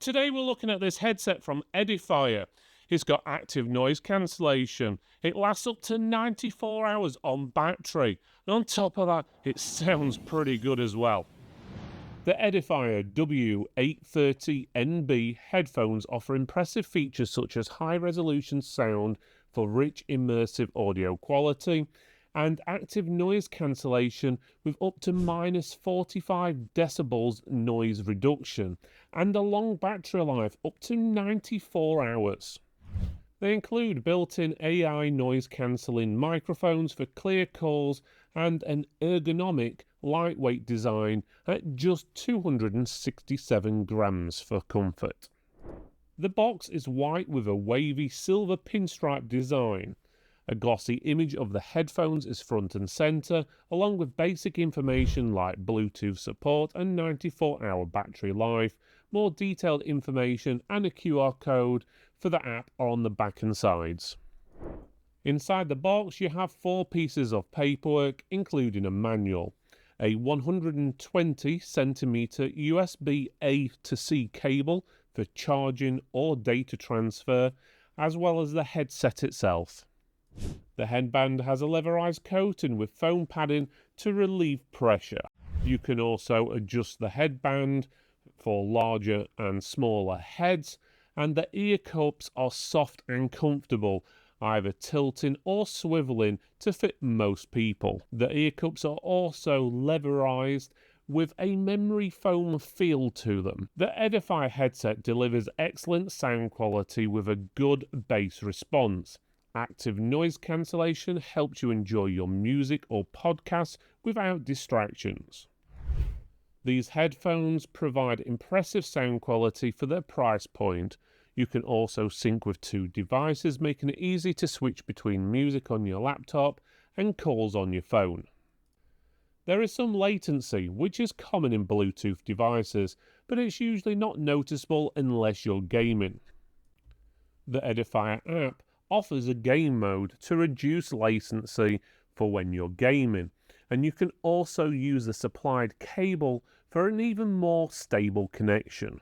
Today we're looking at this headset from Edifier. It's got active noise cancellation. It lasts up to 94 hours on battery. And on top of that, it sounds pretty good as well. The Edifier W830NB headphones offer impressive features such as high-resolution sound for rich immersive audio quality and active noise cancellation with up to -45 decibels noise reduction and a long battery life up to 94 hours. They include built-in AI noise-cancelling microphones for clear calls and an ergonomic, lightweight design at just 267 grams for comfort. The box is white with a wavy silver pinstripe design. A glossy image of the headphones is front and centre, along with basic information like Bluetooth support and 94-hour battery life. More detailed information and a QR code for the app are on the back and sides. Inside the box you have 4 pieces of paperwork, including a manual, a 120cm USB A to C cable for charging or data transfer, as well as the headset itself. The headband has a leatherized coating with foam padding to relieve pressure. You can also adjust the headband for larger and smaller heads, and the ear cups are soft and comfortable, either tilting or swiveling to fit most people. The ear cups are also leatherized with a memory foam feel to them. The Edifier headset delivers excellent sound quality with a good bass response. Active noise cancellation helps you enjoy your music or podcasts without distractions. These headphones provide impressive sound quality for their price point. You can also sync with 2 devices, making it easy to switch between music on your laptop and calls on your phone. There is some latency, which is common in Bluetooth devices, but it's usually not noticeable unless you're gaming. The Edifier app offers a game mode to reduce latency for when you're gaming, and you can also use the supplied cable for an even more stable connection.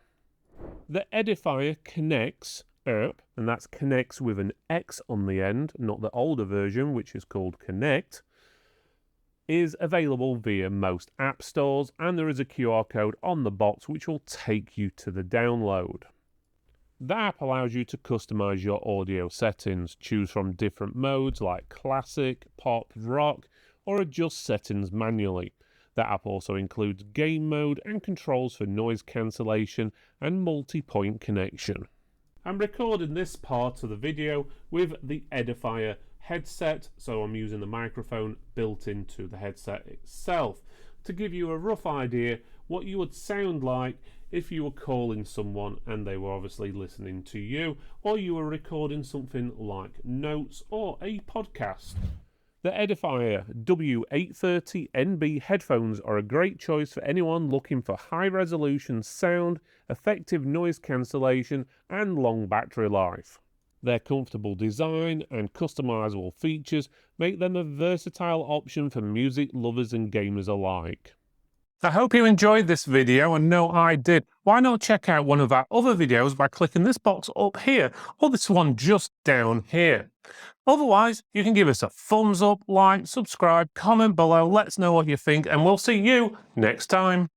The Edifier Connects app, and that's connects with an X on the end, not the older version which is called Connect, is available via most app stores, and there is a QR code on the box which will take you to the download. The app allows you to customize your audio settings, choose from different modes like classic, pop, rock, or adjust settings manually. The app also includes game mode and controls for noise cancellation and multi-point connection. I'm recording this part of the video with the Edifier headset, so I'm using the microphone built into the headset itself to give you a rough idea what you would sound like if you were calling someone and they were obviously listening to you, or you were recording something like notes or a podcast. The Edifier W830NB headphones are a great choice for anyone looking for high-resolution sound, effective noise cancellation, and long battery life. Their comfortable design and customizable features make them a versatile option for music lovers and gamers alike. I hope you enjoyed this video, and know I did. Why not check out one of our other videos by clicking this box up here, or this one just down here. Otherwise, you can give us a thumbs up, like, subscribe, comment below, let us know what you think, and we'll see you next time.